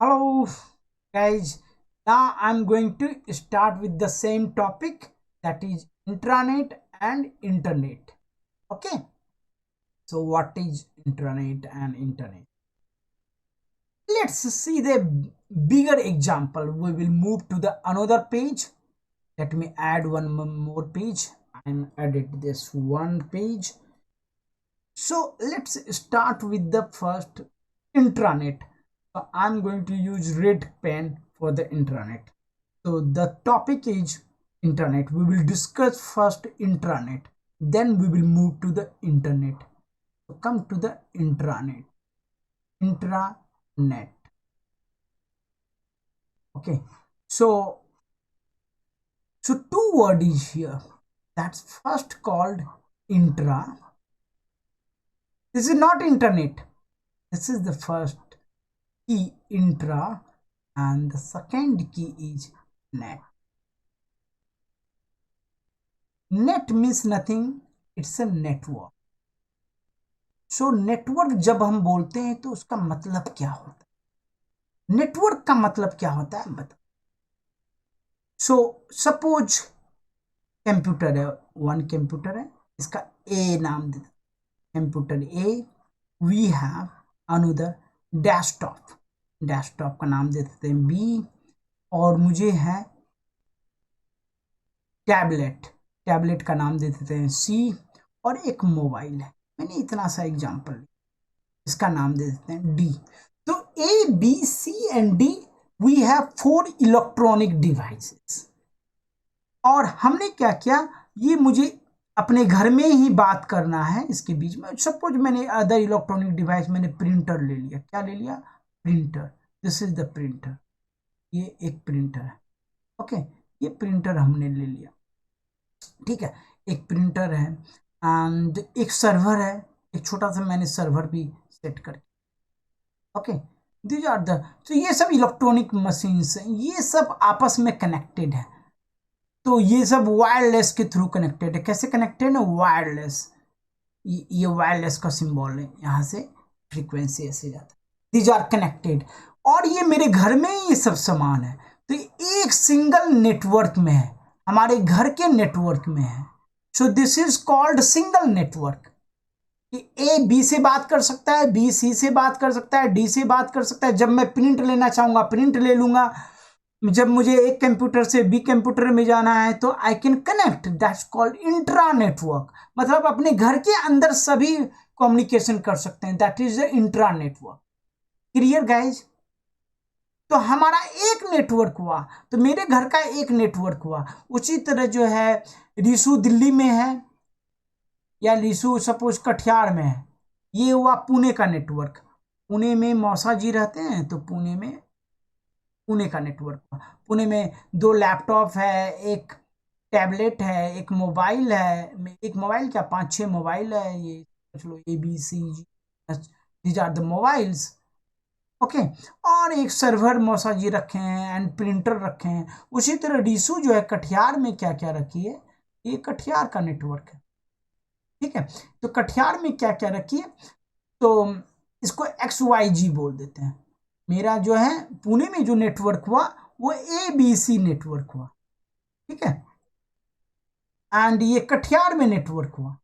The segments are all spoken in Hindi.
Hello guys, now I'm going to start with the same topic, that is intranet and internet. Okay, so what is intranet and internet? Let's see the bigger example. We will move to the another page. Let me add one more page and edit this one page. So let's start with the first, intranet. So I'm going to use red pen for the intranet. So the topic is internet. We will discuss first intranet, then we will move to the internet. So come to the intranet. Intranet. Okay. So two word is here. That's first called intra. This is not internet. This is the first key, intra, and the second key is net. Net means nothing, it's a network. So network जब हम बोलते हैं तो उसका मतलब क्या होता है? नेटवर्क का मतलब क्या होता है बताओ. सो सपोज कंप्यूटर है, वन कंप्यूटर है, इसका ए नाम दे, computer A. We have another desktop, desktop का नाम दे देते हैं बी. और मुझे है टैबलेट, टैबलेट का नाम दे देते हैं सी. और एक मोबाइल है, मैंने इतना सा एग्जांपल, इसका नाम दे देते हैं डी. तो A B C and D, we have 4 electronic devices. और हमने क्या किया, ये मुझे अपने घर में ही बात करना है इसके बीच में. सपोज मैंने अदर इलेक्ट्रॉनिक डिवाइस, मैंने प्रिंटर ले लिया. क्या ले लिया? Printer. This is the printer. ये एक प्रिंटर है. ओके, ये प्रिंटर हमने ले लिया. ठीक है, एक प्रिंटर है एंड एक सर्वर है, एक छोटा सा मैंने सर्वर भी सेट करके. ओके, दीज आर द, तो ये सब इलेक्ट्रॉनिक मशीन्स हैं, ये सब आपस में कनेक्टेड है. तो ये सब वायरलेस के थ्रू कनेक्टेड है. कैसे कनेक्टेड है? वायरलेस. ये वायरलेस का सिंबल है, यहाँ से फ्रीक्वेंसी ऐसे जाता है. These are connected. और ये मेरे घर में ये सब सामान है, तो एक सिंगल नेटवर्क में है, हमारे घर के नेटवर्क में है. So this is called single network. A B से बात कर सकता है, बी सी से बात कर सकता है, डी से बात कर सकता है. जब मैं प्रिंट लेना चाहूंगा प्रिंट ले लूंगा. जब मुझे एक कंप्यूटर से बी कंप्यूटर में जाना है तो I can connect. That's called intra network. मतलब अपने घर के अंदर सभी कम्युनिकेशन कर सकते हैं. That is the intra network. Clear guys? तो हमारा एक नेटवर्क हुआ, तो मेरे घर का एक नेटवर्क हुआ. उसी तरह जो है, रिशु दिल्ली में है या रिशु सपोज कटिहार में है, ये हुआ पुणे का नेटवर्क. पुणे में मौसा जी रहते हैं, तो पुणे में पुणे का नेटवर्क हुआ. पुणे में 2 लैपटॉप है, एक टैबलेट है, एक मोबाइल है. एक मोबाइल क्या, 5-6 मोबाइल है. ये चलो A B C G, these are the mobiles. Okay, और एक सर्वर मौसा जी रखे हैं एंड प्रिंटर रखे हैं. उसी तरह रिशु जो है कटिहार में क्या क्या रखी है, ये कटिहार का नेटवर्क है. ठीक है, तो कटिहार में क्या क्या रखी है, तो इसको XYG बोल देते हैं. मेरा जो है पुणे में जो नेटवर्क हुआ वो ABC नेटवर्क हुआ. ठीक है, एंड ये कटिहार में नेटवर्क हुआ.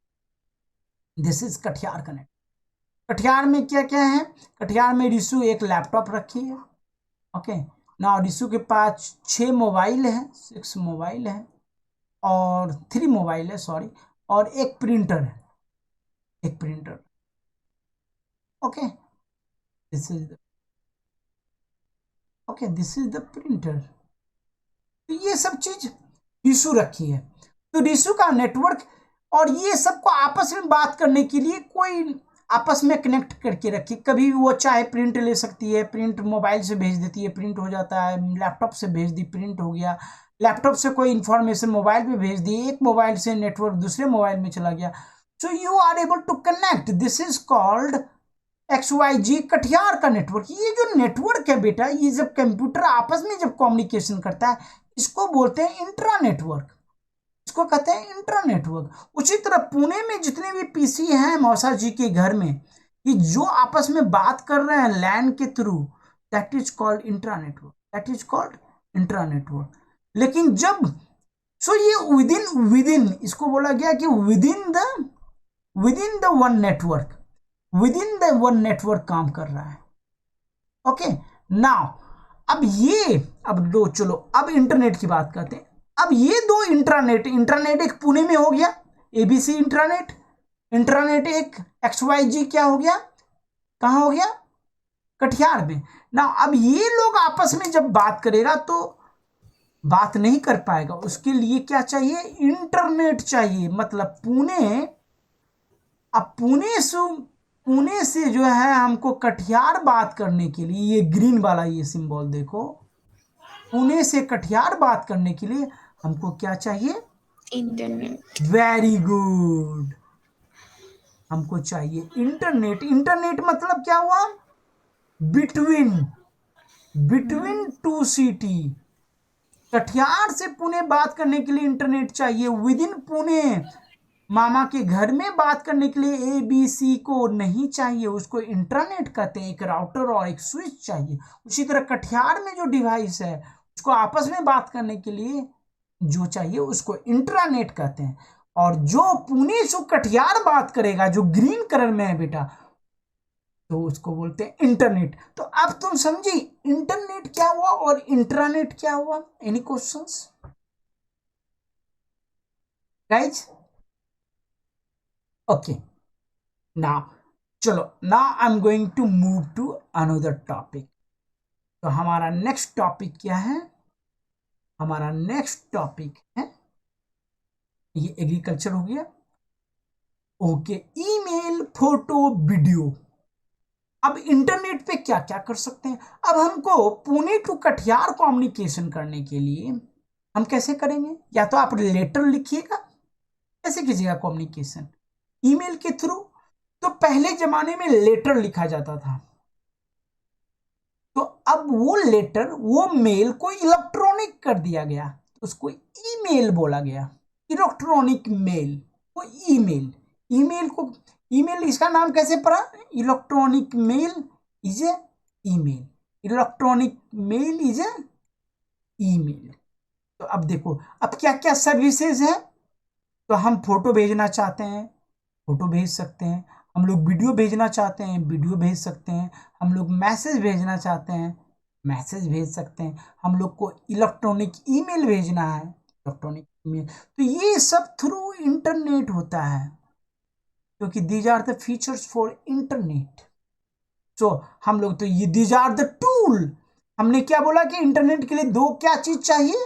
दिस इज कटिहार का नेटवर्क. कटिहार में क्या क्या है? कटिहार में रिशु एक लैपटॉप रखी है. ओके, ना रिशु के पास 6 मोबाइल है, 6 मोबाइल है, और 3 मोबाइल है, सॉरी, और एक प्रिंटर है, एक printer. Okay, this is the, okay, this is the printer. तो ये सब चीज रिशु रखी है. तो रिशु का नेटवर्क, और ये सबको आपस में बात करने के लिए कोई आपस में कनेक्ट करके रखी. कभी वो चाहे प्रिंट ले सकती है, प्रिंट मोबाइल से भेज देती है, प्रिंट हो जाता है. लैपटॉप से भेज दी, प्रिंट हो गया. लैपटॉप से कोई इंफॉर्मेशन मोबाइल पे भेज दी, एक मोबाइल से नेटवर्क दूसरे मोबाइल में चला गया. So you are able to connect. This is called XYG, Katihar का नेटवर्क. ये जो नेटवर्क है बेटा, ये जब कंप्यूटर आपस में जब कम्युनिकेशन करता है, इसको बोलते हैं इंट्रा नेटवर्क. इसको कहते हैं इंट्रा नेटवर्क. उसी तरह पुणे में जितने भी पीसी हैं मौसा जी के घर में, ये जो आपस में बात कर रहे हैं लैन के through, that is called intra network, that is called intra network. लेकिन जब ये विदिन इसको बोला गया कि within the one network, within the one network काम कर रहा है। ओके नाउ अब दो, चलो अब इंटरनेट की बात करते हैं। अब ये दो इंट्रानेट एक पुणे में हो गया एबीसी इंट्रानेट, इंट्रानेट एक XYG क्या हो गया, कहां हो गया, कटिहार में ना। अब ये लोग आपस में जब बात करेगा तो बात नहीं कर पाएगा, उसके लिए क्या चाहिए, इंटरनेट चाहिए। मतलब अब पुणे से जो है हमको कटिहार बात करने के लिए, ये ग्रीन वाला ये सिंबल देखो, पुणे से कटिहार बात करने के लिए हमको क्या चाहिए, इंटरनेट। वेरी गुड, हमको चाहिए इंटरनेट। इंटरनेट मतलब क्या हुआ, बिटवीन टू सिटी। कटिहार से पुणे बात करने के लिए इंटरनेट चाहिए, विद इन पुणे मामा के घर में बात करने के लिए ABC को नहीं चाहिए, उसको इंटरनेट कहते हैं। एक राउटर और एक स्विच चाहिए। उसी तरह कटिहार में जो डिवाइस है उसको आपस में बात करने के लिए जो चाहिए उसको इंटरनेट कहते हैं। और जो पुणे से कटिहार बात करेगा, जो ग्रीन कलर में है बेटा, तो उसको बोलते हैं इंटरनेट। तो अब तुम समझी इंटरनेट क्या हुआ और इंट्रानेट क्या हुआ। Any questions guys? Okay now चलो, now I am going to move to another topic. तो हमारा नेक्स्ट टॉपिक क्या है, हमारा नेक्स्ट टॉपिक है ये एग्रीकल्चर हो गया। Okay, email, photo, video. अब इंटरनेट पे क्या क्या कर सकते हैं। अब हमको पुणे टू कटिहार कम्युनिकेशन करने के लिए हम कैसे करेंगे, या तो आप लेटर लिखिएगा, कैसे कीजिएगा कम्युनिकेशन, ईमेल के थ्रू। तो पहले जमाने में लेटर लिखा जाता था, तो अब वो लेटर, वो मेल को इलेक्ट्रॉनिक कर दिया गया, तो उसको ईमेल बोला गया, इलेक्ट्रॉनिक मेल। वो ईमेल, ईमेल इसका नाम कैसे पड़ा, electronic mail is a email, electronic mail is a email. तो अब देखो अब क्या क्या सर्विसेज है। तो हम फोटो भेजना चाहते हैं, फोटो भेज सकते हैं। हम लोग वीडियो भेजना चाहते हैं, वीडियो भेज सकते हैं। हम लोग मैसेज भेजना चाहते हैं, मैसेज भेज सकते हैं। हम लोग को इलेक्ट्रॉनिक ईमेल भेजना है, इलेक्ट्रॉनिक ईमेल। तो ये सब थ्रू इंटरनेट होता है, क्योंकि these are the features for internet. So हम लोग तो ये दीज आर द टूल। हमने क्या बोला कि इंटरनेट के लिए दो क्या चीज चाहिए,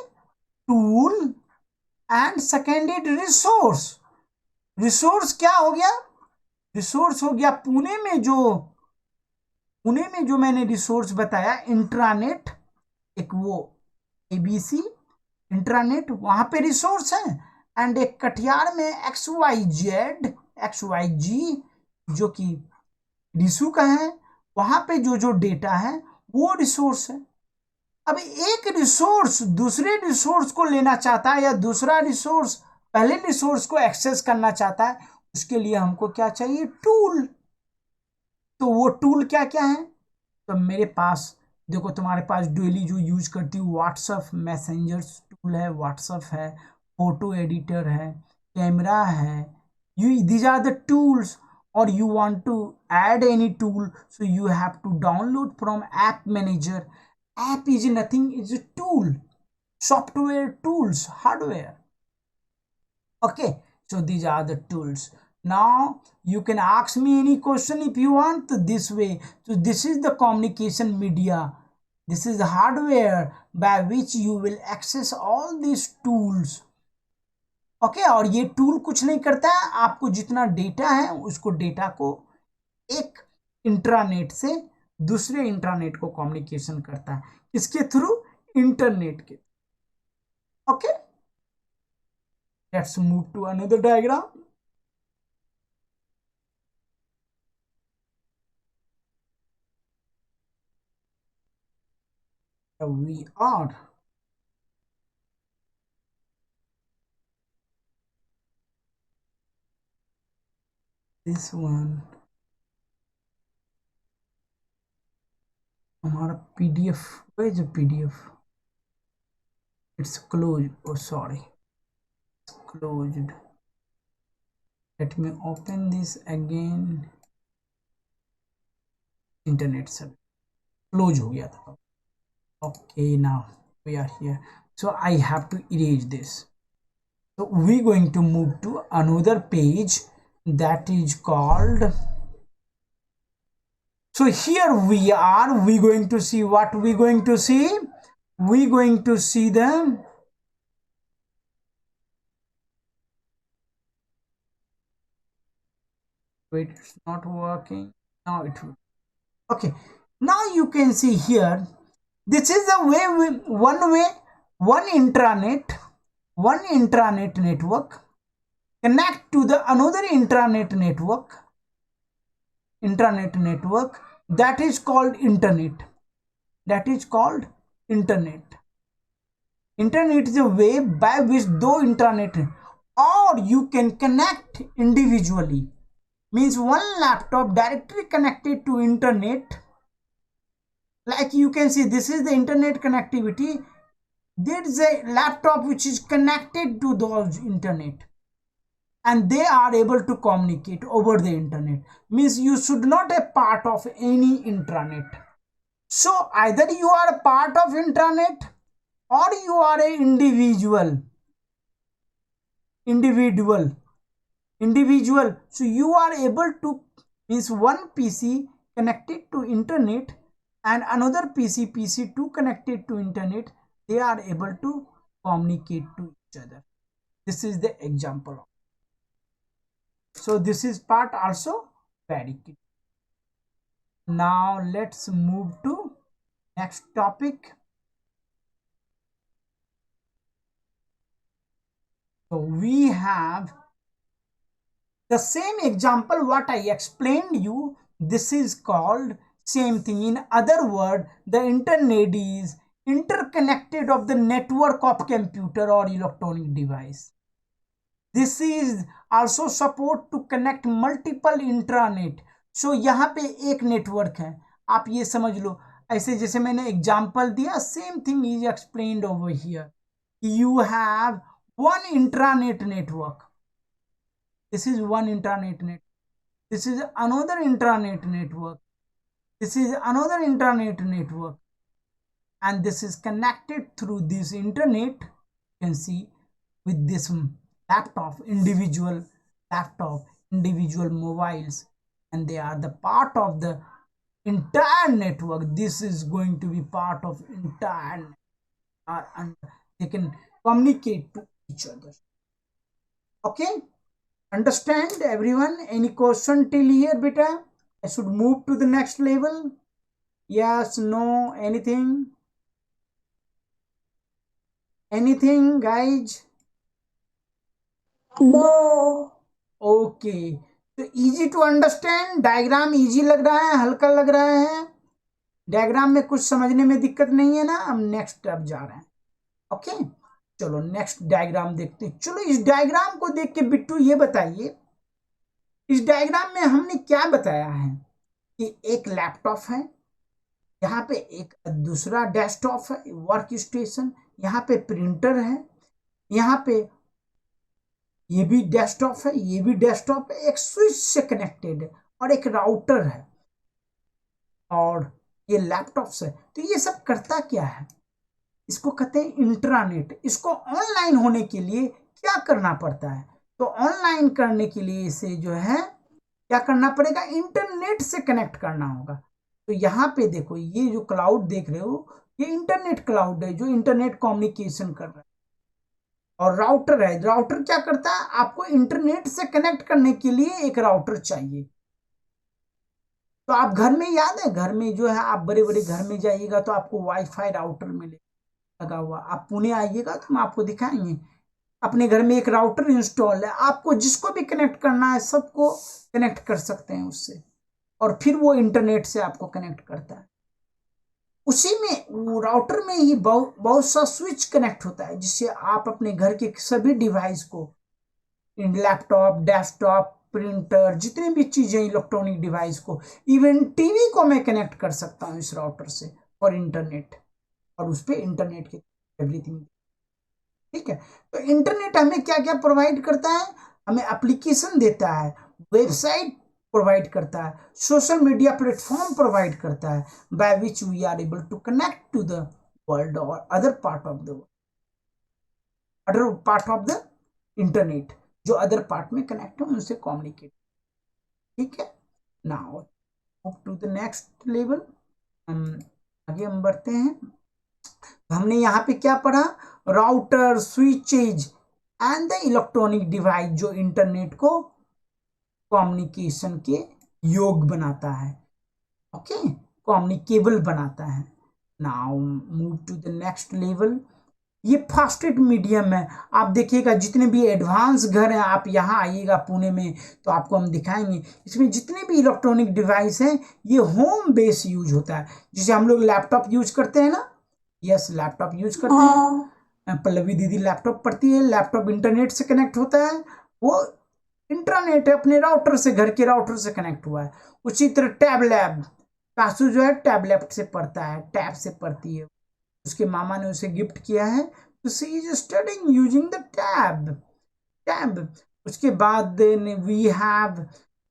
tool and second resource. Resource क्या हो गया, रिसोर्स हो गया पुणे में जो मैंने रिसोर्स बताया इंट्रानेट, एक वो ABC इंट्रानेट, वहां पे रिसोर्स है। एंड एक कटिहार में XYG जो कि रिसू का है, वहां पे जो जो डेटा है वो रिसोर्स है। अब एक रिसोर्स दूसरे रिसोर्स को लेना चाहता है, या दूसरा रिसोर्स पहले रिसोर्स को एक्सेस करना चाहता है, उसके लिए हमको क्या चाहिए, टूल। तो वो टूल क्या क्या है, तो मेरे पास देखो, तुम्हारे पास डेली जो यूज करती हूँ व्हाट्सअप मैसेंजर टूल है, व्हाट्सअप है, फोटो एडिटर है, कैमरा है, you these are the tools। or you want to add any tool, so you have to download from app manager। app is nothing, is a tool, software tools, hardware। okay, so these are the tools। now you can ask me any question if you want this way। so this is the communication media, this is the hardware by which you will access all these tools। Okay और ये टूल कुछ नहीं करता है, आपको जितना डेटा है उसको डेटा को एक इंट्रानेट से दूसरे इंट्रानेट को कम्युनिकेशन करता है, किसके थ्रू, इंटरनेट के। Okay let's move to another diagram. we are this one, हमारा PDF, where is the PDF? It's closed. Oh, sorry, it's closed. Let me open this again. Internet server close हो गया था. Okay, now we are here. So I have to erase this. So we're going to move to another page that is called. So here we are. We're going to see what we're going to see. We're going to see the. Wait, it's not working. Now it will. Okay. Now you can see here. This is the way, one intranet network connect to the another intranet network that is called internet. Internet is a way by which though intranet, or you can connect individually, means one laptop directly connected to internet. Like you can see, this is the internet connectivity. There is a laptop which is connected to those internet, and they are able to communicate over the internet. Means you should not a part of any intranet. So either you are a part of intranet or you are a individual. So you are able to, means one PC connected to internet and another PC2 connected to internet, they are able to communicate to each other. This is the example. So this is part also very clear. Now let's move to next topic. So we have the same example what I explained you. This is called same thing. In other word, the internet is interconnected of the network of computer or electronic device. This is also support to connect multiple intranet. So यहाँ पे एक नेटवर्क है, आप ये समझ लो, ऐसे जैसे मैंने एग्जांपल दिया, same thing is explained over here. You have one intranet network. This is one intranet network. This is another intranet network. This is another intranet network. And this is connected through this internet. You can see with this laptop, individual mobiles, and they are the part of the entire network. This is going to be part of entire network, and they can communicate to each other. Okay, understand everyone? Any question till here, beta? I should move to the next level. Yes, no, anything guys? No. Okay, तो easy to understand. Diagram easy लग रहा है, हल्का लग रहा है? डायग्राम में कुछ समझने में दिक्कत नहीं है ना? हम नेक्स्ट अब जा रहे हैं. ओके, चलो नेक्स्ट डायग्राम देखते हैं. चलो इस डायग्राम को देख के बिट्टू ये बताइए, इस डायग्राम में हमने क्या बताया है कि एक लैपटॉप है, यहाँ पे एक दूसरा डेस्कटॉप है, वर्क स्टेशन, यहाँ पे प्रिंटर है, यहाँ पे ये भी डेस्कटॉप है, ये भी डेस्कटॉप है, एक स्विच से कनेक्टेड है और एक राउटर है और ये लैपटॉप से. तो ये सब करता क्या है? इसको कहते हैं इंट्रानेट. इसको ऑनलाइन होने के लिए क्या करना पड़ता है? तो ऑनलाइन करने के लिए इसे जो है क्या करना पड़ेगा? इंटरनेट से कनेक्ट करना होगा. तो यहाँ पे देखो, ये जो क्लाउड देख रहे हो, ये इंटरनेट क्लाउड है जो इंटरनेट कम्युनिकेशन कर रहा है. और राउटर है, राउटर क्या करता है? आपको इंटरनेट से कनेक्ट करने के लिए एक राउटर चाहिए. तो आप घर में, याद है, घर में जो है, आप बड़े बड़े घर में जाइएगा तो आपको वाईफाई राउटर मिलेगा लगा हुआ. आप पुणे आइएगा तो हम आपको दिखाएंगे. अपने घर में एक राउटर इंस्टॉल है, आपको जिसको भी कनेक्ट करना है सबको कनेक्ट कर सकते हैं उससे, और फिर वो इंटरनेट से आपको कनेक्ट करता है. उसी में राउटर में ही बहुत सा स्विच कनेक्ट होता है, जिससे आप अपने घर के सभी डिवाइस को, लैपटॉप, डेस्कटॉप, प्रिंटर, जितनी भी चीजें इलेक्ट्रॉनिक डिवाइस को, इवन टीवी को मैं कनेक्ट कर सकता हूँ इस राउटर से और इंटरनेट, और उस पर इंटरनेट के एवरीथिंग। ठीक है, तो इंटरनेट हमें क्या क्या प्रोवाइड करता है? हमें एप्लीकेशन देता है, वेबसाइट प्रोवाइड करता है, सोशल मीडिया प्लेटफॉर्म प्रोवाइड करता है, by which we are able to connect to the world और other part of the internet, जो अदर पार्ट में कनेक्ट है उनसे कम्युनिकेट। ठीक है, now move to the next level. आगे हम बढ़ते हैं। हमने यहाँ पे क्या पढ़ा? Router, switches and the electronic device जो इंटरनेट को कम्युनिकेशन के योग बनाता है, ओके, कम्युनिकेबल बनाता है। Now move to the next level. ये फास्टेस्ट मीडियम है। आप देखिएगा जितने भी एडवांस घर हैं, आप यहाँ आइएगा पुणे में तो आपको हम दिखाएंगे, इसमें जितने भी इलेक्ट्रॉनिक डिवाइस हैं ये होम बेस यूज होता है। जैसे हम लोग लैपटॉप यूज करते हैं ना, यस लैपटॉप यूज करते हैं, पल्लवी दीदी लैपटॉप पढ़ती है, लैपटॉप इंटरनेट से कनेक्ट होता है, वो इंटरनेट है अपने राउटर से, घर के राउटर से कनेक्ट हुआ है। उसी तरह टैब लैब, कासू जो है टैबलेट से पढ़ता है, टैब से पढ़ती है, उसके मामा ने उसे गिफ्ट किया है, तो she is studying using the tab. उसके बाद वी हैव,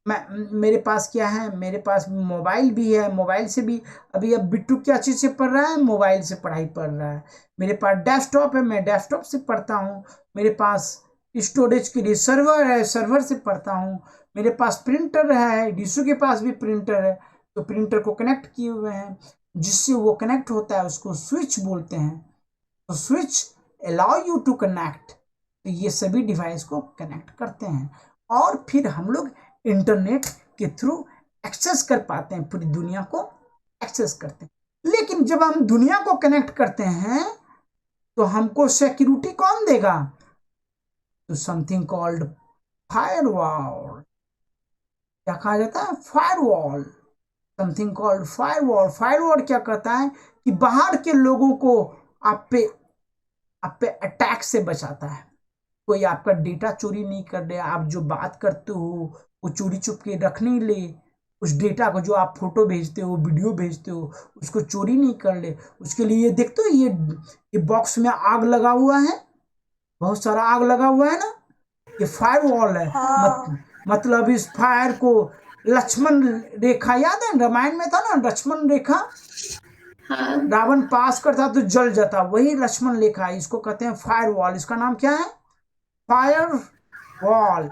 मेरे पास क्या है? मेरे पास मोबाइल भी है, मोबाइल से भी अभी अब बिट्टू क्या चीज़ से पढ़ रहा है? मोबाइल से पढ़ाई पढ़ रहा है। मेरे पास डेस्कटॉप है, मैं डेस्कटॉप से पढ़ता हूँ। मेरे पास स्टोरेज के लिए सर्वर है, सर्वर से पढ़ता हूँ। मेरे पास प्रिंटर है, डीसू के पास भी प्रिंटर है, तो प्रिंटर को कनेक्ट किए हुए हैं, जिससे वो कनेक्ट होता है उसको स्विच बोलते हैं। तो switch allow you to connect, तो ये सभी डिवाइस को कनेक्ट करते हैं और फिर हम लोग इंटरनेट के थ्रू एक्सेस कर पाते हैं, पूरी दुनिया को एक्सेस करते हैं। लेकिन जब हम दुनिया को कनेक्ट करते हैं तो हमको सिक्योरिटी कौन देगा? तो समथिंग कॉल्ड फायरवॉल। क्या कहा जाता है? Firewall, something called firewall. Firewall क्या करता है कि बाहर के लोगों को आप पे अटैक से बचाता है। कोई आपका डेटा चोरी नहीं कर ले, आप जो बात करते हो वो चोरी छुप के रख नहीं ले, उस डेटा को जो आप फोटो भेजते हो, वीडियो भेजते हो, उसको चोरी नहीं कर ले। उसके लिए देखते हो ये बॉक्स में आग लगा हुआ है, बहुत सारा आग लगा हुआ है ना, ये फायरवॉल है। मतलब इस फायर को लक्ष्मण रेखा, याद है रामायण में था ना लक्ष्मण रेखा, रावण पास करता तो जल जाता, वही लक्ष्मण रेखा है, इसको कहते हैं फायरवॉल। इसका नाम क्या है? फायरवॉल।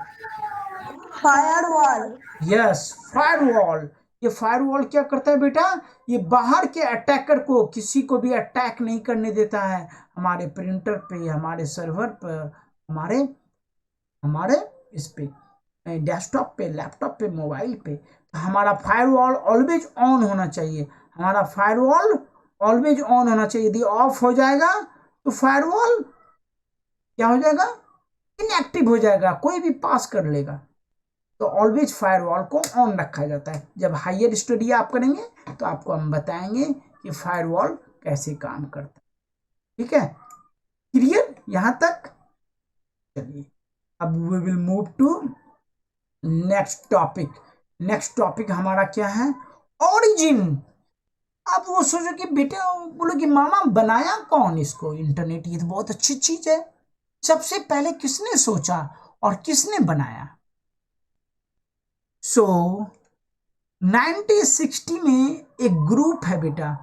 Yes, firewall. ये फायरवॉल क्या करता है बेटा? ये बाहर के अटैकर को, किसी को भी अटैक नहीं करने देता है हमारे प्रिंटर पे, हमारे सर्वर पर, हमारे इस पे डेस्कटॉप पे, लैपटॉप पे, मोबाइल पे। हमारा फायरवॉल ऑलवेज ऑन होना चाहिए, हमारा फायरवॉल ऑलवेज ऑन होना चाहिए। यदि ऑफ हो जाएगा तो फायरवॉल क्या हो जाएगा? इनएक्टिव हो जाएगा, कोई भी पास कर लेगा। तो ऑलवेज फायरवॉल को ऑन रखा जाता है। जब हायर स्टडी आप करेंगे तो आपको हम बताएंगे कि फायरवॉल कैसे काम करता है। ठीक है, क्लियर यहां तक? चलिए अब we will move to next topic. Next topic हमारा क्या है? ओरिजिन। अब वो सोचो कि बेटा बोलो कि मामा बनाया कौन इसको इंटरनेट? ये तो बहुत अच्छी चीज है, सबसे पहले किसने सोचा और किसने बनाया? सो 1960 में एक ग्रुप है बेटा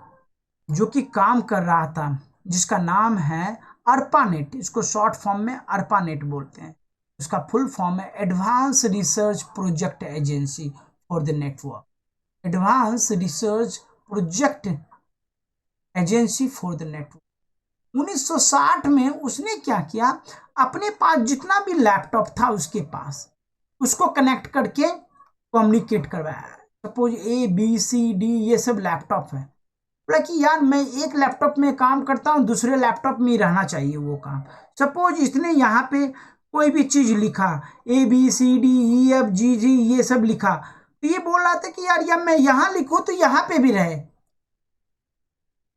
जो कि काम कर रहा था, जिसका नाम है अर्पानेट। इसको शॉर्ट फॉर्म में अर्पानेट बोलते हैं। उसका फुल फॉर्म है advance research project agency for the network. Advance research project agency for the network. 1960 में उसने क्या किया, अपने पास जितना भी लैपटॉप था उसके पास, उसको कनेक्ट करके कम्युनिकेट करवाया। सपोज ABCD ये सब लैपटॉप है, बोला कि यार मैं एक लैपटॉप में काम करता हूँ, दूसरे लैपटॉप में ही रहना चाहिए वो काम। सपोज इसने यहाँ पे कोई भी चीज लिखा, ABCDEFGG ये सब लिखा, तो ये बोल रहा था कि यार मैं यहाँ लिखूँ तो यहाँ पे भी रहे,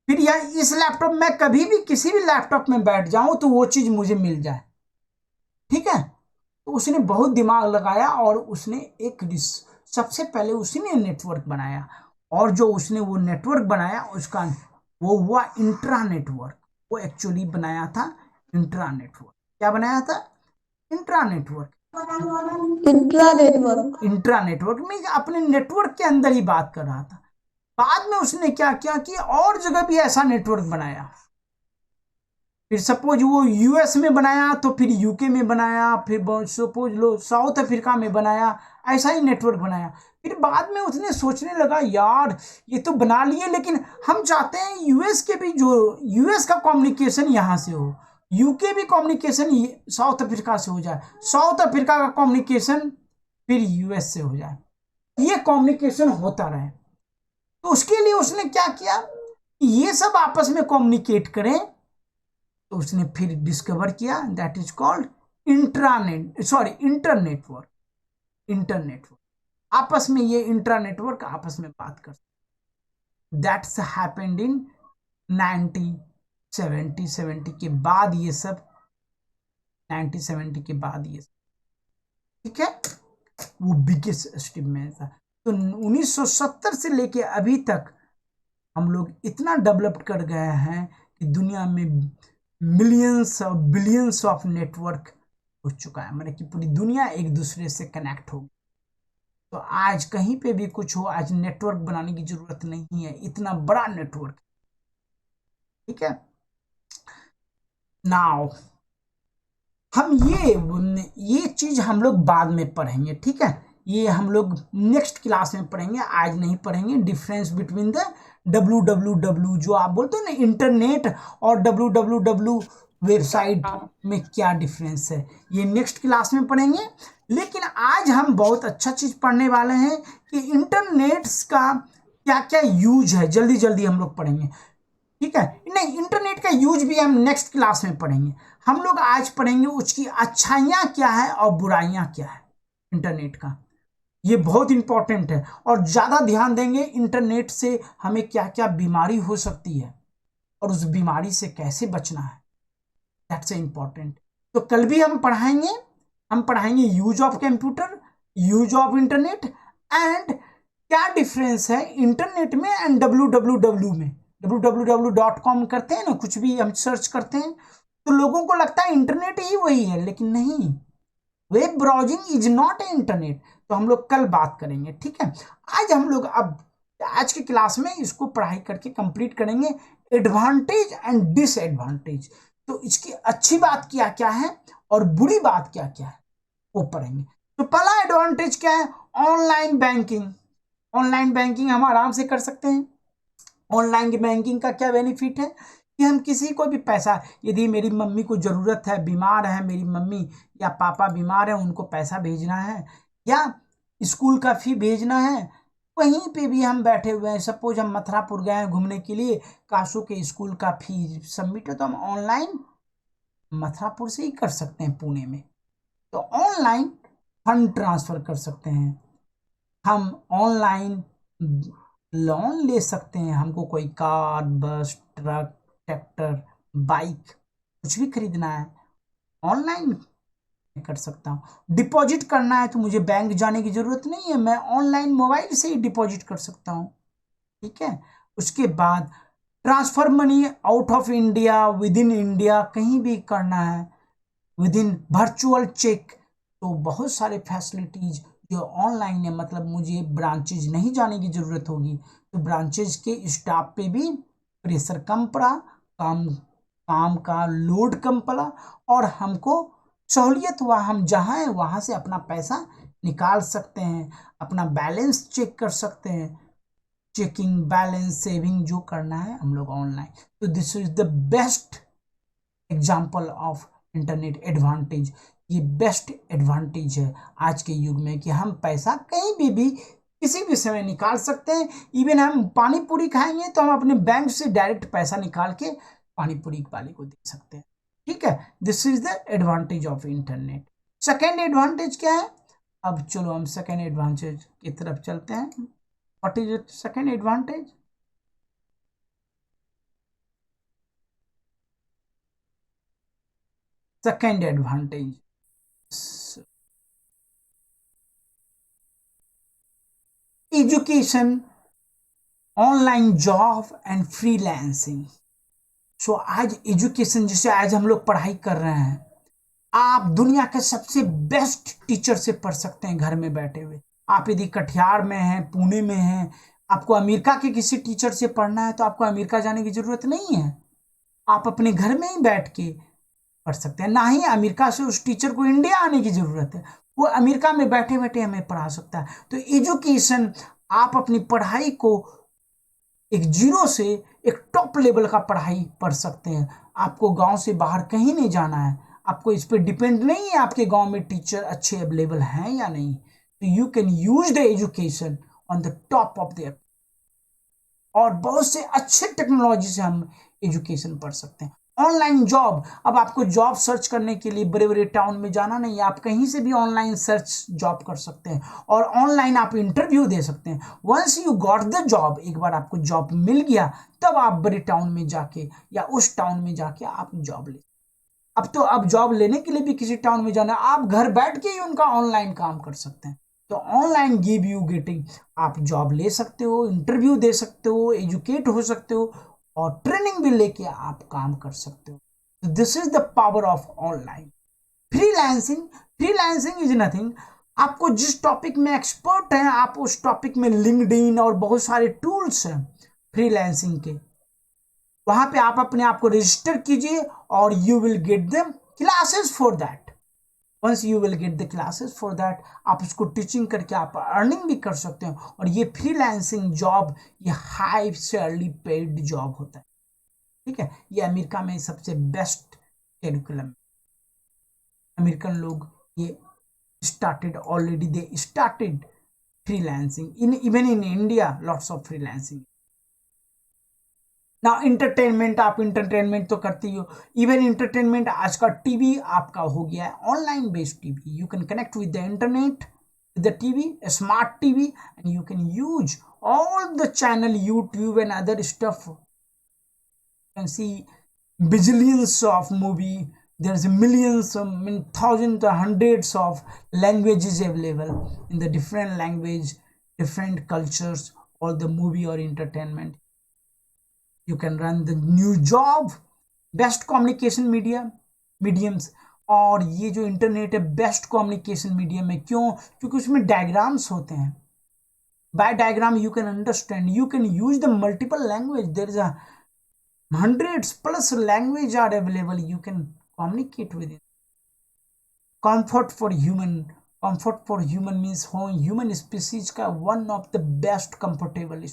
फिर यार इस लैपटॉप में कभी भी, किसी भी लैपटॉप में बैठ जाऊं तो वो चीज मुझे मिल जाए। ठीक है, तो वो चीज मुझे मिल जाए। तो 1960 में 1960 में उसने बहुत दिमाग लगाया और उसने सबसे पहले उसी ने नेटवर्क बनाया, और जो उसने वो नेटवर्क बनाया उसका वो हुआ इंट्रा नेटवर्क। वो एक्चुअली बनाया था इंट्रा नेटवर्क। क्या बनाया था? Intra network. इंट्रा नेटवर्क में अपने नेटवर्क के अंदर ही बात कर रहा था। बाद में उसने क्या किया कि और जगह भी ऐसा नेटवर्क बनाया। फिर सपोज वो यूएस में बनाया तो फिर यूके में बनाया, फिर सपोज लो साउथ अफ्रीका में बनाया, ऐसा ही नेटवर्क बनाया। फिर बाद में उसने सोचने लगा यार ये तो बना लिए, लेकिन हम चाहते हैं यूएस के भी, जो यूएस का कम्युनिकेशन यहाँ से हो, यूके भी कम्युनिकेशन साउथ अफ्रीका से हो जाए, साउथ अफ्रीका का कम्युनिकेशन फिर यूएस से हो जाए, ये कम्युनिकेशन होता रहे। तो उसके लिए उसने क्या किया, ये सब आपस में कम्युनिकेट करें। तो उसने फिर डिस्कवर किया that is called internetwork. Internetwork आपस में, ये इंट्रा नेटवर्क आपस में बात कर, दैट्स हैपेंड इन 1970 के बाद ये सब, 1970 के बाद ये सब, ठीक है, वो बिगेस्ट स्टेप में था। तो 1970 से लेके अभी तक हम लोग इतना डेवलप कर गए हैं कि दुनिया में मिलियंस और बिलियंस ऑफ नेटवर्क हो चुका है, मतलब कि पूरी दुनिया एक दूसरे से कनेक्ट हो। तो आज कहीं पे भी कुछ हो, आज नेटवर्क बनाने की जरूरत नहीं है, इतना बड़ा नेटवर्क, ठीक है। नाउ हम ये चीज हम लोग बाद में पढ़ेंगे, ठीक है, ये हम लोग नेक्स्ट क्लास में पढ़ेंगे, आज नहीं पढ़ेंगे। डिफरेंस बिटवीन द www, जो आप बोलते हो ना इंटरनेट, और www वेबसाइट में क्या डिफरेंस है, ये नेक्स्ट क्लास में पढ़ेंगे। लेकिन आज हम बहुत अच्छा चीज पढ़ने वाले हैं कि इंटरनेट का क्या क्या यूज है, जल्दी जल्दी हम लोग पढ़ेंगे, ठीक है। नहीं, इंटरनेट का यूज भी हम नेक्स्ट क्लास में पढ़ेंगे। हम लोग आज पढ़ेंगे उसकी अच्छाइयाँ क्या है और बुराइयाँ क्या है इंटरनेट का, ये बहुत इंपॉर्टेंट है। और ज़्यादा ध्यान देंगे इंटरनेट से हमें क्या क्या बीमारी हो सकती है और उस बीमारी से कैसे बचना है, दैट्स इंपॉर्टेंट। तो कल भी हम पढ़ाएंगे use of computer, use of internet, and क्या डिफरेंस है इंटरनेट में एंड www में। www.com करते हैं ना, कुछ भी हम सर्च करते हैं तो लोगों को लगता है इंटरनेट ही वही है, लेकिन नहीं, web browsing is not a internet. तो हम लोग कल बात करेंगे, ठीक है। आज हम लोग अब आज की क्लास में इसको पढ़ाई करके कंप्लीट करेंगे, एडवांटेज एंड डिसएडवांटेज। तो इसकी अच्छी बात क्या क्या है और बुरी बात क्या क्या है वो पढ़ेंगे। तो पहला एडवांटेज क्या है, ऑनलाइन बैंकिंग। ऑनलाइन बैंकिंग हम आराम से कर सकते हैं। ऑनलाइन बैंकिंग का क्या बेनिफिट है कि हम किसी को भी पैसा, यदि मेरी मम्मी को ज़रूरत है, बीमार है मेरी मम्मी या पापा बीमार है, उनको पैसा भेजना है या स्कूल का फी भेजना है, कहीं पे भी हम बैठे हुए हैं, सपोज हम मथुरापुर गए हैं घूमने के लिए, काशू के स्कूल का फी सबमिट है, तो हम ऑनलाइन मथुरापुर से ही कर सकते हैं पुणे में। तो ऑनलाइन फंड ट्रांसफ़र कर सकते हैं, हम ऑनलाइन लोन ले सकते हैं, हमको कोई कार, बस, ट्रक, ट्रैक्टर, बाइक कुछ भी खरीदना है ऑनलाइन कर सकता हूँ। डिपॉजिट करना है तो मुझे बैंक जाने की ज़रूरत नहीं है, मैं ऑनलाइन मोबाइल से ही डिपॉजिट कर सकता हूँ, ठीक है। उसके बाद transfer money out of India, with in India, कहीं भी करना है, विद इन वर्चुअल चेक। तो बहुत सारे फैसिलिटीज जो ऑनलाइन है, मतलब मुझे ब्रांचेज नहीं जाने की ज़रूरत होगी, तो ब्रांचेज के स्टाफ पे भी प्रेशर कम पड़ा, काम का लोड कम पड़ा, और हमको सहूलियत हुआ, हम जहाँ हैं वहाँ से अपना पैसा निकाल सकते हैं, अपना बैलेंस चेक कर सकते हैं, चेकिंग बैलेंस सेविंग जो करना है हम लोग ऑनलाइन। तो this is the best example of internet advantage. ये बेस्ट एडवांटेज है आज के युग में कि हम पैसा कहीं भी किसी भी समय निकाल सकते हैं। इवन हम पानी पूरी खाएंगे तो हम अपने बैंक से डायरेक्ट पैसा निकाल के पानी पूरी वाले को दे सकते हैं, ठीक है। This is the advantage of internet. Second advantage क्या है, अब चलो हम सेकेंड एडवांटेज की तरफ चलते हैं। What is second advantage? Second advantage, education, online job and freelancing. So आज एजुकेशन, जैसे आज हम लोग पढ़ाई कर रहे हैं, आप दुनिया के सबसे बेस्ट टीचर से पढ़ सकते हैं घर में बैठे हुए। आप यदि कटिहार में हैं, पुणे में हैं, आपको अमेरिका के किसी टीचर से पढ़ना है तो आपको अमेरिका जाने की जरूरत नहीं है। आप अपने घर में ही बैठ के पढ़ सकते हैं। ना ही अमेरिका से उस टीचर को इंडिया आने की जरूरत है, वो अमेरिका में बैठे बैठे हमें पढ़ा सकता है। तो एजुकेशन, आप अपनी पढ़ाई को एक जीरो से एक टॉप लेवल का पढ़ाई पढ़ सकते हैं। आपको गांव से बाहर कहीं नहीं जाना है, आपको इस पर डिपेंड नहीं है आपके गांव में टीचर अच्छे अवेलेबल हैं या नहीं। तो you can use the education on the top of their. और बहुत से अच्छे टेक्नोलॉजी से हम एजुकेशन पढ़ सकते हैं। ऑनलाइन जॉब, अब आपको जॉब सर्च करने के लिए बड़े बड़े टाउन में जाना नहीं है, आप कहीं से भी ऑनलाइन सर्च जॉब कर सकते हैं और ऑनलाइन आप इंटरव्यू दे सकते हैं। Once you got the job, एक बार आपको जॉब मिल गया, तब आप बड़े टाउन में जाके या उस टाउन में जाके आप जॉब ले। अब जॉब लेने के लिए भी किसी टाउन में जाना, आप घर बैठ के ही उनका ऑनलाइन काम कर सकते हैं। तो ऑनलाइन गिव यू गेटिंग, आप जॉब ले सकते हो, इंटरव्यू दे सकते हो, एजुकेट हो सकते हो और ट्रेनिंग भी लेके आप काम कर सकते हो। This is the power of online. Freelancing, freelancing is nothing, आपको जिस टॉपिक में एक्सपर्ट हैं, आप उस टॉपिक में लिंक्डइन और बहुत सारे टूल्स हैं फ्रीलांसिंग के, वहां पे आप अपने आप को रजिस्टर कीजिए और you will get the classes for that. Once you will get the classes for that, आप उसको टीचिंग करके आप अर्निंग भी कर सकते हो। और ये फ्रीलांसिंग जॉब, ये हाई सैलरी पेड जॉब होता है। ठीक है, ये अमेरिका में सबसे बेस्ट करिकुलम। अमेरिकन लोग ये started already, they started freelancing in even in India, lots of freelancing. ना इंटरटेनमेंट, आप इंटरटेनमेंट तो करती हो, इवन इंटरटेनमेंट आज का टीवी आपका हो गया है online based TV. You can connect with the internet, with the TV, smart TV, and you can use all the channel YouTube and other stuff. You can see bazillions of movie, there's millions, thousands, hundreds of languages available in the different language, different cultures, all the movie or entertainment. You can run the new job, best communication mediums. और ये जो इंटरनेट है बेस्ट कम्युनिकेशन मीडियम है, क्यों? क्योंकि उसमें डायग्राम्स होते हैं। By diagram you can understand, you can use the multiple language, there is hundreds plus language are available, you can communicate with it. Comfort for human, comfort for human means human species का one of the best comfortable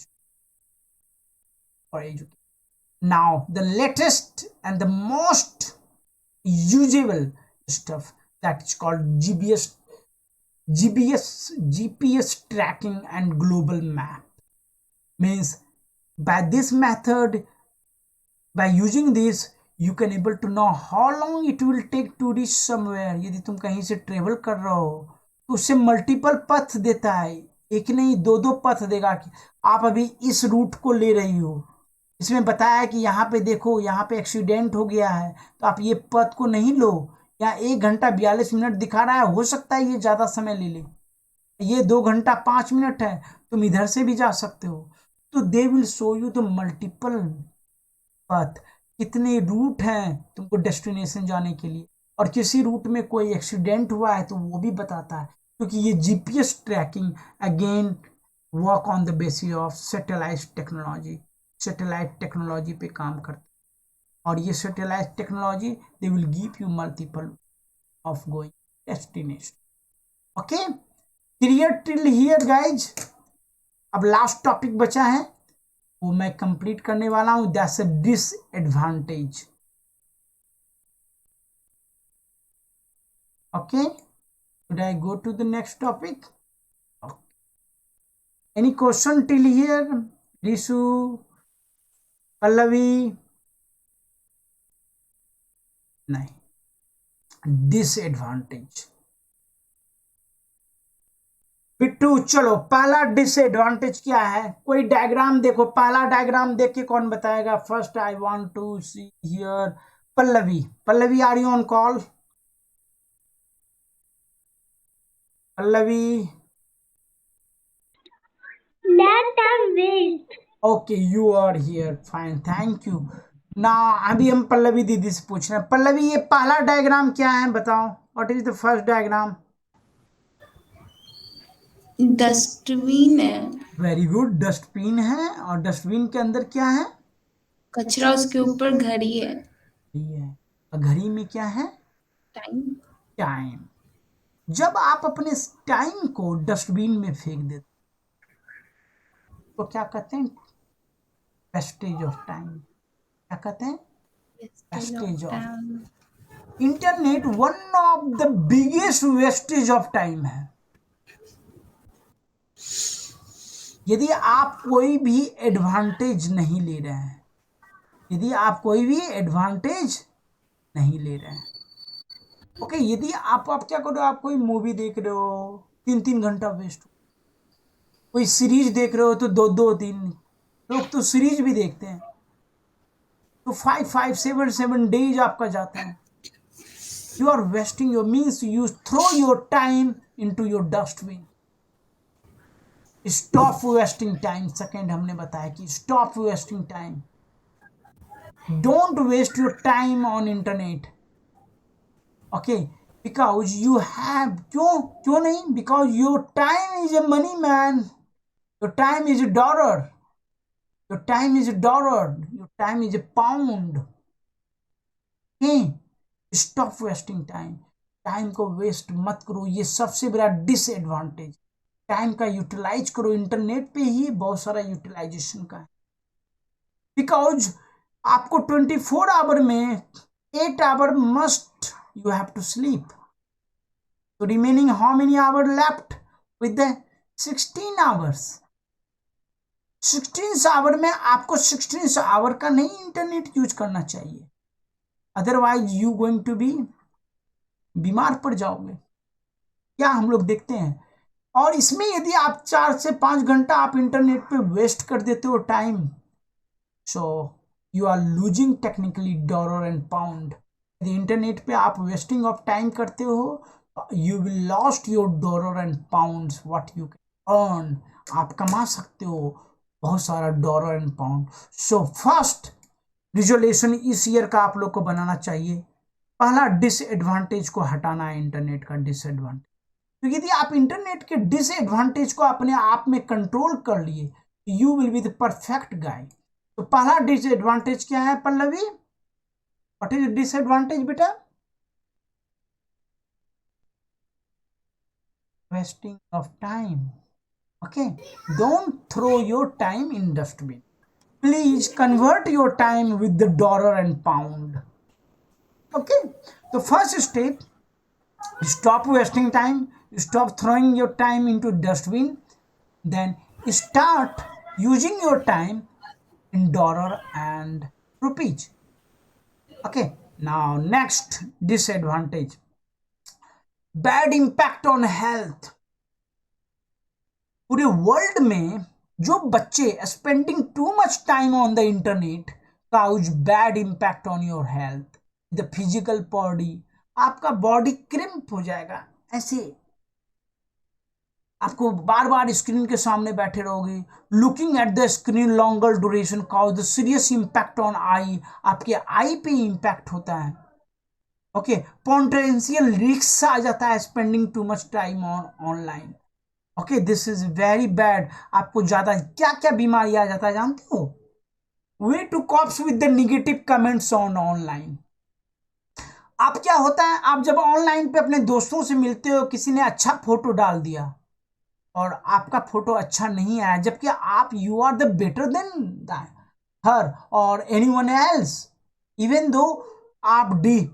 for education. Now the latest and the most usable stuff, that is called GPS tracking and global map. Means by this method, by using this, you can able to know how long it will take to reach somewhere. यदि तुम कहीं से ट्रेवल कर रहे हो तो उससे मल्टीपल पथ देता है, एक नहीं दो दो पथ देगा कि आप अभी इस रूट को ले रही हो, इसमें बताया है कि यहाँ पे देखो, यहाँ पे एक्सीडेंट हो गया है तो आप ये पथ को नहीं लो। यहाँ 1 घंटा 42 मिनट दिखा रहा है, हो सकता है ये ज़्यादा समय ले ले, ये 2 घंटा 5 मिनट है, तुम इधर से भी जा सकते हो। तो they will show you the multiple पथ, कितने रूट हैं तुमको डेस्टिनेशन जाने के लिए, और किसी रूट में कोई एक्सीडेंट हुआ है तो वो भी बताता है। क्योंकि ये GPS tracking again work on the basis of satellite technology, satellite technology पे काम करते हैं। और ये satellite technology they will give you multiple of going destination. Okay, clear till here guys? अब लास्ट टॉपिक बचा है, वो मैं कंप्लीट करने वाला हूं, that's a disadvantage. Okay, should I go to the next topic? Okay. Any question till here? Risu, Pallavi? नहीं, डिसएडवांटेज। बिट्टू चलो, पहला डिसएडवांटेज क्या है? कोई डायग्राम देखो, पहला डायग्राम देख के कौन बताएगा? First I want to see here Pallavi. Pallavi, are you on call? Pallavi, That time waste. Okay, you are here, fine, thank you. ना अभी हम पल्लवी दीदी से पूछ रहे हैं। पल्लवी, ये पहला डायग्राम क्या है, बताओ, what is the first diagram? Dustbin है। वेरी गुड, डस्टबिन है, और डस्टबिन के अंदर क्या है? कचरा, उसके ऊपर घड़ी है। घड़ी है, और घड़ी में क्या है? टाइम। टाइम। जब आप अपने टाइम को डस्टबिन में फेंक देते तो क्या कहते हैं? Wastage of time. क्या कहते हैं? Wastage of. Internet one of the biggest wastage of time है। यदि आप कोई भी एडवांटेज नहीं ले रहे हैं, यदि आप कोई भी एडवांटेज नहीं ले रहे हैं, ओके, यदि आप क्या करो, आप कोई मूवी देख रहे हो, 3-3 घंटा वेस्ट, कोई सीरीज देख रहे हो तो 2-2-3, लोग तो सीरीज भी देखते हैं, तो 5-5, 7-7 डेज आपका जाता है। You are wasting your, means you throw your time into your dustbin. Stop wasting time. Second हमने बताया कि stop wasting time, don't waste your time on internet, okay, because you have, क्यों नहीं, because your time is a money man, your time is a dollar, your time is a dollar, your time is a pound. Stop wasting time, time को वेस्ट मत करो, ये सबसे बड़ा डिसएडवांटेज। टाइम का यूटिलाइज करो, इंटरनेट पे ही बहुत सारा यूटिलाइजेशन का है, बिकॉज आपको 24 आवर में 8 hour must you have to sleep, तो remaining how many hour left with the 16 hours. 16 hour में आपको 16 आवर का नहीं इंटरनेट यूज करना चाहिए, otherwise you going to be, बीमार पड़ जाओगे। क्या हम लोग देखते हैं, और इसमें यदि आप 4 से 5 घंटा आप इंटरनेट पे वेस्ट कर देते हो time, so you are losing technically dollar and pound. यदि इंटरनेट पे आप वेस्टिंग ऑफ टाइम करते हो, you will lost your dollar and pounds what you can earn. आप कमा सकते हो बहुत सारा dollar and pound. So first resolution इस ईयर का आप लोग को बनाना चाहिए, पहला डिसएडवांटेज को हटाना है, इंटरनेट का डिसएडवांटेज। तो यदि आप इंटरनेट के डिसएडवांटेज को अपने आप में कंट्रोल कर लिए, you will be the perfect guy. तो पहला डिसएडवांटेज क्या है पल्लवी? व्हाट इज डिसएडवांटेज बेटा? Wasting of time, okay, don't throw your time in dustbin, please convert your time with the dollar and pound, okay. तो first step, stop wasting time, stop throwing your time into dustbin, then start using your time in dollar and rupees, okay. Now next disadvantage, bad impact on health। पूरे वर्ल्ड में जो बच्चे spending too much time on the internet cause bad impact on your health, the physical body, आपका बॉडी क्रिम्प हो जाएगा, ऐसे आपको बार बार स्क्रीन के सामने बैठे रहोगे, looking at the screen longer duration cause the serious impact on eye, आपके आई पे इम्पैक्ट होता है, ओके। पोटेंशियल रिस्क आ जाता है spending too much time on online, okay, this is very bad. आपको ज्यादा क्या क्या बीमारी आ जाता है जानते हो? Way to copes with the negative comments on online. आप क्या होता है, आप जब ऑनलाइन पे अपने दोस्तों से मिलते हो, किसी ने अच्छा फोटो डाल दिया और आपका फोटो अच्छा नहीं आया, जबकि आप you are the better than her और एनीवन एल्स, इवन दो आप डी,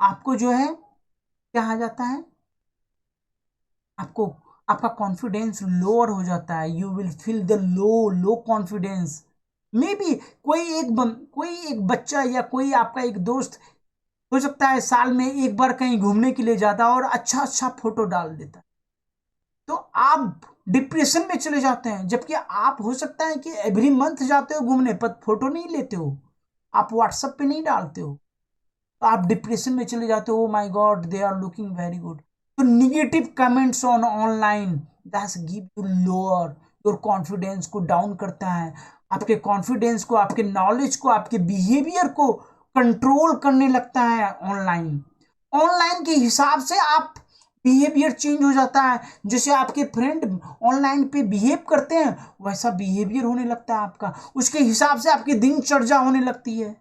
आपको जो है क्या आ जाता है, आपको आपका कॉन्फिडेंस लोअर हो जाता है, you will feel the low confidence. May be कोई एक बच्चा या कोई आपका एक दोस्त हो सकता है साल में एक बार कहीं घूमने के लिए जाता और अच्छा फोटो डाल देता, तो आप डिप्रेशन में चले जाते हैं, जबकि आप हो सकता है कि एवरी मंथ जाते हो घूमने पर फोटो नहीं लेते हो, आप व्हाट्सएप पे नहीं डालते हो, तो आप डिप्रेशन में चले जाते हो, my god they are looking very good. तो negative comments on online that's give you lower your confidence को डाउन करता है, आपके कॉन्फिडेंस को, आपके नॉलेज को, आपके बिहेवियर को कंट्रोल करने लगता है। ऑनलाइन के हिसाब से आप बिहेवियर चेंज हो जाता है। जैसे आपके फ्रेंड ऑनलाइन पे बिहेव करते हैं वैसा बिहेवियर होने लगता है आपका, उसके हिसाब से आपकी दिनचर्या होने लगती है।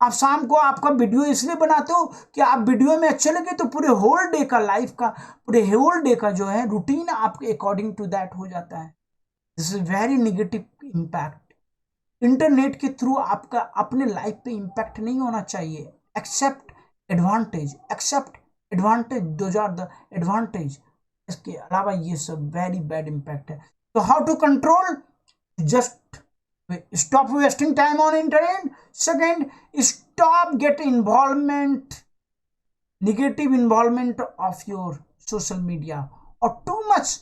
आप शाम को आपका वीडियो इसलिए बनाते हो कि आप वीडियो में अच्छे लगे, तो पूरे होल डे का लाइफ का, पूरे होल डे का जो है रूटीन आपके अकॉर्डिंग टू दैट हो जाता है। This is very negative impact. Internet के थ्रू आपका अपने लाइफ पे इम्पैक्ट नहीं होना चाहिए। Except advantage, except advantage, those are the advantage. इसके अलावा ये सब वेरी बैड इम्पैक्ट है। तो how to control? Just stop wasting time on internet. Second, stop get involvement, negative involvement of your social media, or too much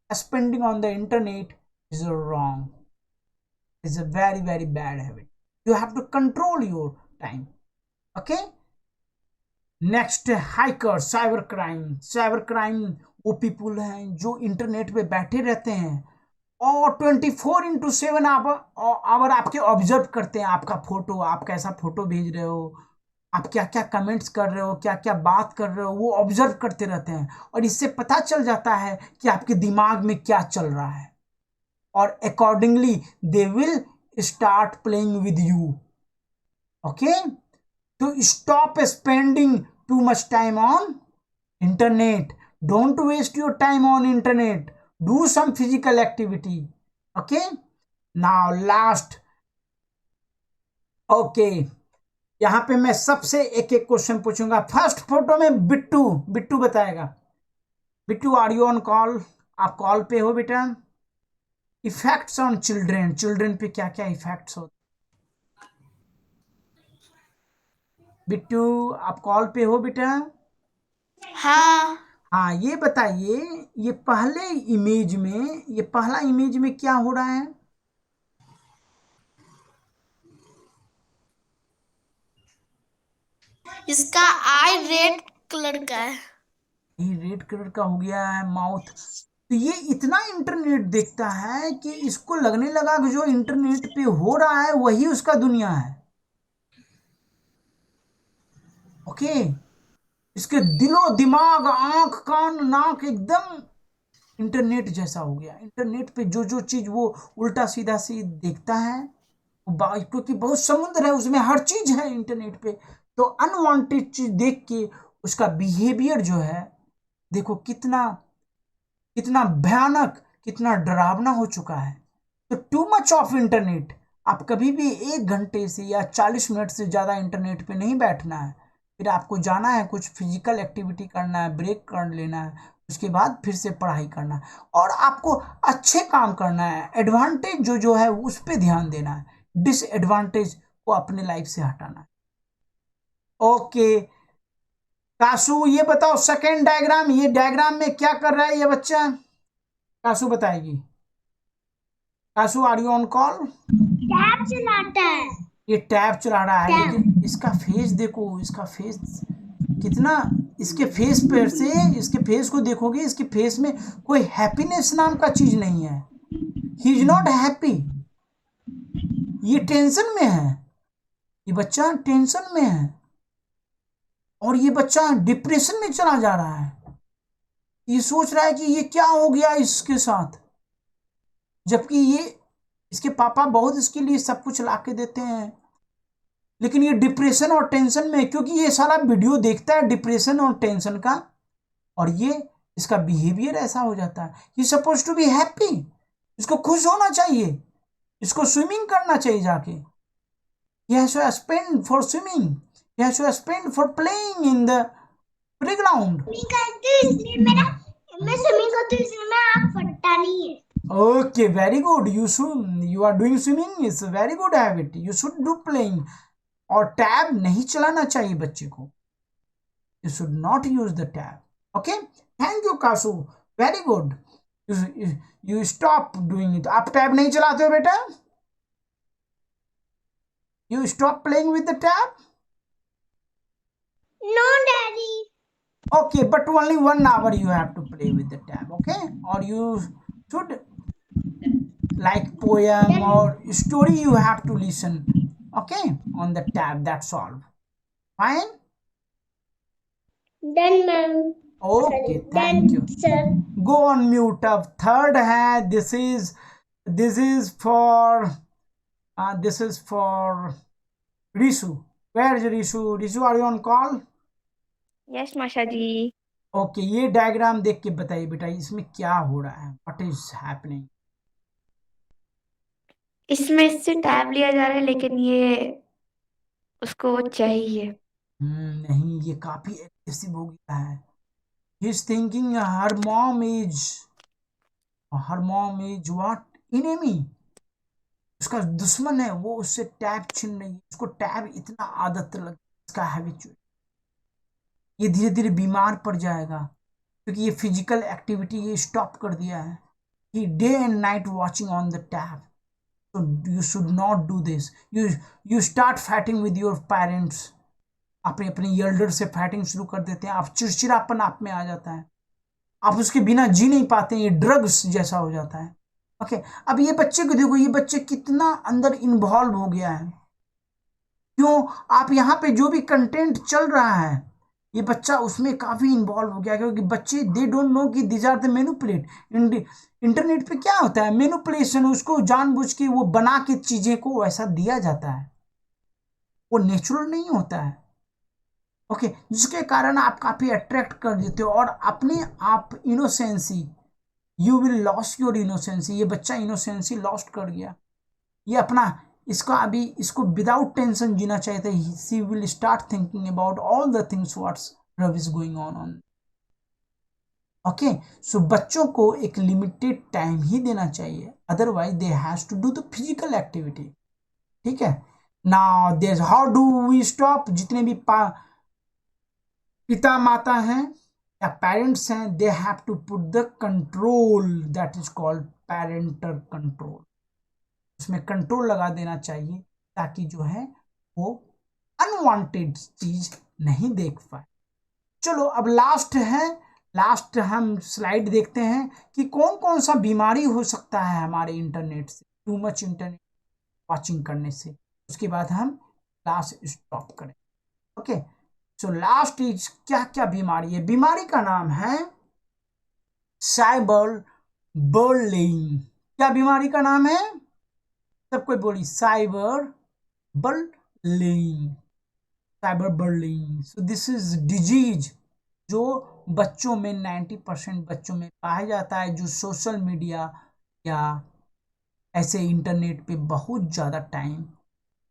spending on the internet is wrong. It's a very very bad habit. You have to control your time. Okay. Next, hiker, cyber crime. Cyber crime वो पीपुल हैं जो इंटरनेट पे बैठे रहते हैं और 24/7 आवर आपके ऑब्जर्व करते हैं। आपका फोटो, आप कैसा फोटो भेज रहे हो, आप क्या क्या कमेंट्स कर रहे हो, क्या क्या बात कर रहे हो, वो ऑब्जर्व करते रहते हैं। और इससे पता चल जाता है कि आपके दिमाग में क्या चल रहा है, और accordingly they will start playing with you. Okay, तो stop spending too much time on internet. Don't waste your time on internet, do some physical activity. Okay, now last. Okay, यहां पे मैं सबसे एक एक क्वेश्चन पूछूंगा। फर्स्ट फोटो में बिट्टू, बिट्टू बताएगा। Bittu, are you on call? आप कॉल पे हो बेटा? इफेक्ट्स ऑन चिल्ड्रेन, चिल्ड्रेन पे क्या क्या इफेक्ट्स होते? बिट्टू, आप कॉल पे हो बेटा? हाँ। हाँ, ये बताइए, ये पहले इमेज में, ये पहला इमेज में क्या हो रहा है? इसका आई रेड कलर का है। ये रेड कलर का हो गया है माउथ। तो ये इतना इंटरनेट देखता है कि इसको लगने लगा कि जो इंटरनेट पे हो रहा है वही उसका दुनिया है। ओके, इसके दिलो दिमाग, आंख, कान, नाक एकदम इंटरनेट जैसा हो गया। इंटरनेट पे जो जो चीज वो उल्टा सीधा सी देखता है, क्योंकि बहुत समुद्र है उसमें, हर चीज है इंटरनेट पे। तो अनवांटेड चीज देख के उसका बिहेवियर जो है, देखो कितना कितना भयानक, कितना डरावना हो चुका है। तो टू मच ऑफ इंटरनेट, आप कभी भी 1 घंटे से या 40 मिनट से ज़्यादा इंटरनेट पे नहीं बैठना है। फिर आपको जाना है, कुछ फिजिकल एक्टिविटी करना है, ब्रेक कर लेना है, उसके बाद फिर से पढ़ाई करना है, और आपको अच्छे काम करना है। एडवांटेज जो जो है उस पर ध्यान देना है, डिसएडवांटेज को अपने लाइफ से हटाना है। ओके कासू, ये बताओ सेकेंड डायग्राम, ये डायग्राम में क्या कर रहा है ये बच्चा? कासू बताएगी। Kasu, are you on call? Tab चलाता है। ये टैब चला रहा है, लेकिन इसका फेस देखो, इसका फेस कितना, इसके फेस पर से, इसके फेस को देखोगे, इसके फेस में कोई हैप्पीनेस नाम का चीज नहीं है। ही इज नॉट हैप्पी, ये टेंशन में है, ये बच्चा टेंशन में है, और ये बच्चा डिप्रेशन में चला जा रहा है। ये सोच रहा है कि ये क्या हो गया इसके साथ, जबकि ये, इसके पापा बहुत इसके लिए सब कुछ ला के देते हैं, लेकिन ये डिप्रेशन और टेंशन में, क्योंकि ये सारा वीडियो देखता है डिप्रेशन और टेंशन का, और ये इसका बिहेवियर ऐसा हो जाता है। ही सपोज टू बी हैप्पी, इसको खुश होना चाहिए, इसको स्विमिंग करना चाहिए जाके। He has to spend for swimming, he has to spend for playing in the playground. मैं स्विमिंग करती हूँ इसलिए मैं आँख फटता नहीं है। Okay, very good. You swim. You are doing swimming. It's a very good habit. You should do playing. और टैब नहीं चलाना चाहिए बच्चे को. You should not use the tab. Okay? Thank you, Kasu. Very good. You stop doing it. आप टैब नहीं चलाते हो बेटा? You stop playing with the tab? No, Daddy. Okay, but only 1 hour you have to play with the tab. Okay? Or you should like poem or story you have to listen, okay, on the tab. That's all. Fine. Then ma'am. Okay, thank you. Sir. Go on mute. अब third है, this is for Rishu. Where is Rishu? Rishu, are you on call? Yes माशा जी। ओके, ये डायग्राम देख के बताइए बेटा, इसमें क्या हो रहा है, व्हाट इज हैपनिंग? इसमें इससे टैब लिया जा रहा है, लेकिन ये उसको चाहिए। नहीं, ये काफी एग्रेसिव हो गया है। He is thinking her mom is what? Enemy, उसका दुश्मन है, वो उससे टैब छीन रही है, उसको टैब इतना आदत लग, इसका हैबिचुअल, ये धीरे धीरे बीमार पड़ जाएगा, क्योंकि ये फिजिकल एक्टिविटी ये स्टॉप कर दिया है। He day and night watching on the tab. So you should not do this. You start fighting with your parents. आप अपने एल्डर से फाइटिंग शुरू कर देते हैं, आप चिड़चिड़ापन आप में आ जाता है, आप उसके बिना जी नहीं पाते हैं, ये ड्रग्स जैसा हो जाता है। ओके, अब ये बच्चे को देखो, ये बच्चे कितना अंदर इन्वॉल्व हो गया है। क्यों? आप यहाँ पे जो भी कंटेंट चल रहा है, ये बच्चा उसमें काफी इन्वॉल्व हो गया, क्योंकि बच्चे दे डोंट नो कि this are the manipulate. Internet पे क्या होता है, मैनिपुलेशन, उसको जानबूझ के वो बना के चीजें को वैसा दिया जाता है, वो नेचुरल नहीं होता है। ओके, जिसके कारण आप काफी अट्रैक्ट कर देते हो और अपने आप innocency, you will loss your innocency. ये बच्चा इनोसेंसी लॉस्ट कर गया, ये अपना इसका अभी इसको विदाउट टेंशन जीना चाहिए था। She will start thinking about all the things what's रव is going on. Okay, so बच्चों को एक लिमिटेड टाइम ही देना चाहिए, otherwise they has to do the physical activity. ठीक है, now there how do we stop? जितने भी पिता माता हैं या पेरेंट्स हैं, they have to put the control, that is called parental control. उसमें कंट्रोल लगा देना चाहिए, ताकि जो है वो अनवांटेड चीज नहीं देख पाए। चलो अब लास्ट हम स्लाइड देखते हैं कि कौन कौन सा बीमारी हो सकता है हमारे इंटरनेट से, टू मच इंटरनेट वॉचिंग करने से। उसके बाद हम क्लास स्टॉप करें। ओके, सो लास्ट इज क्या क्या बीमारी है? बीमारी का नाम है साइबर बुलिंग। क्या बीमारी का नाम है? सब कोई बोली, cyber bullying. Cyber bullying, so this is disease जो बच्चों में 90% बच्चों में पाया जाता है, जो सोशल मीडिया या ऐसे इंटरनेट पे बहुत ज़्यादा टाइम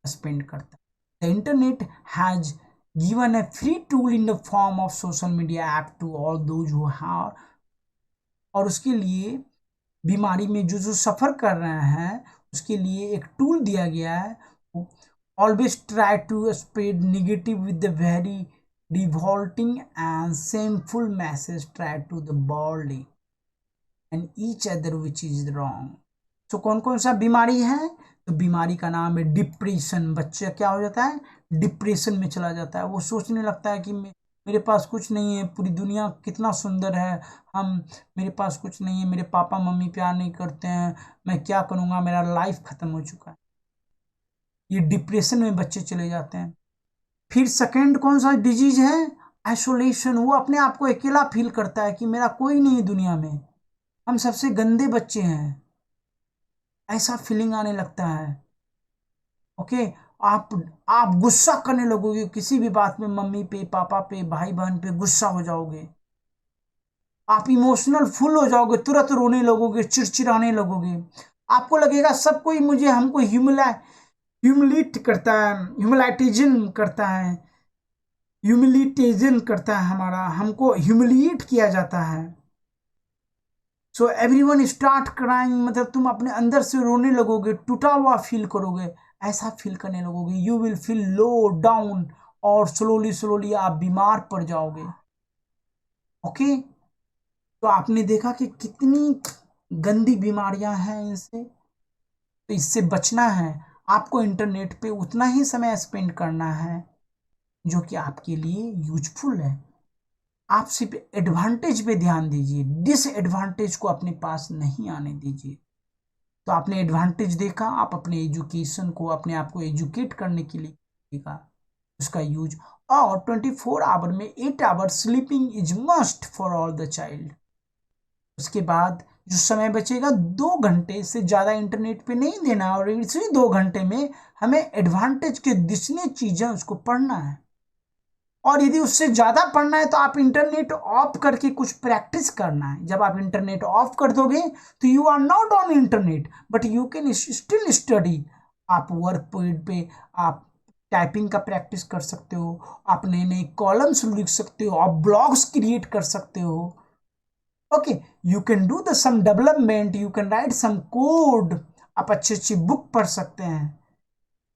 स्पेंड करता है। The internet has given a free tool in the form of social media app to all those who have, और उसके लिए बीमारी में जो सफ़र कर रहे हैं उसके लिए एक टूल दिया गया है। Always try to spread negative with the very revolting and shameful message try to the world and each other which is wrong. So कौन कौन सा बीमारी है? तो बीमारी का नाम है डिप्रेशन। बच्चा क्या हो जाता है? डिप्रेशन में चला जाता है। वो सोचने लगता है कि मेरे पास कुछ नहीं है, पूरी दुनिया कितना सुंदर है, मेरे पास कुछ नहीं है, मेरे पापा मम्मी प्यार नहीं करते हैं, मैं क्या करूँगा, मेरा लाइफ खत्म हो चुका है। ये डिप्रेशन में बच्चे चले जाते हैं। फिर सेकंड कौन सा डिजीज है? आइसोलेशन। वो अपने आप को अकेला फील करता है कि मेरा कोई नहीं दुनिया में, हम सबसे गंदे बच्चे हैं, ऐसा फीलिंग आने लगता है। ओके, आप गुस्सा करने लगोगे किसी भी बात में, मम्मी पे, पापा पे, भाई बहन पे गुस्सा हो जाओगे, आप इमोशनल फुल हो जाओगे, तुरंत रोने लगोगे, चिड़चिड़ाने लगोगे, आपको लगेगा सब कोई हमको ह्यूमिलेट करता है, ह्यूमिलिटेशन करता है, हमको ह्यूमिलिएट किया जाता है। सो एवरीवन स्टार्ट क्राइंग, मतलब तुम अपने अंदर से रोने लगोगे, टूटा हुआ फील करोगे, ऐसा फील करने लगोगे। You will feel low down और स्लोली आप बीमार पड़ जाओगे। ओके, तो आपने देखा कि कितनी गंदी बीमारियां हैं इनसे। तो इससे बचना है, आपको इंटरनेट पे उतना ही समय स्पेंड करना है जो कि आपके लिए यूजफुल है। आप सिर्फ एडवांटेज पे ध्यान दीजिए, डिसएडवांटेज को अपने पास नहीं आने दीजिए। तो आपने एडवांटेज देखा, आप अपने एजुकेशन को, अपने आप को एजुकेट करने के लिए देखा उसका यूज। और 24 आवर में 8 hour sleeping is must for all the child. उसके बाद जो समय बचेगा 2 घंटे से ज़्यादा इंटरनेट पे नहीं देना, और इसी 2 घंटे में हमें एडवांटेज के जितनी चीज़ें उसको पढ़ना है। और यदि उससे ज़्यादा पढ़ना है तो आप इंटरनेट ऑफ करके कुछ प्रैक्टिस करना है। जब आप इंटरनेट ऑफ कर दोगे तो you are not on internet but you can still study. आप वर्क पॉइंट पे आप टाइपिंग का प्रैक्टिस कर सकते हो, आप नए नए कॉलम्स लिख सकते हो, आप ब्लॉग्स क्रिएट कर सकते हो। Okay, you can do the some development, you can write some code, आप अच्छी अच्छी बुक पढ़ सकते हैं।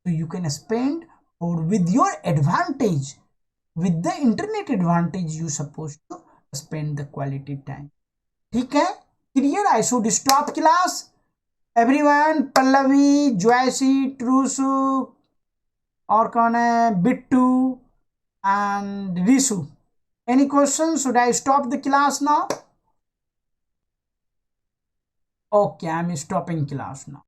तो यू कैन स्पेंड और with your advantage, with the internet advantage you supposed to spend the quality time। ठीक है, clear? I should stop class everyone। Pallavi, जॉयसी, ट्रूसु, और कौन है, Bittu and Rishu. any questions? Should I stop the class now? Okay, I'm stopping class now।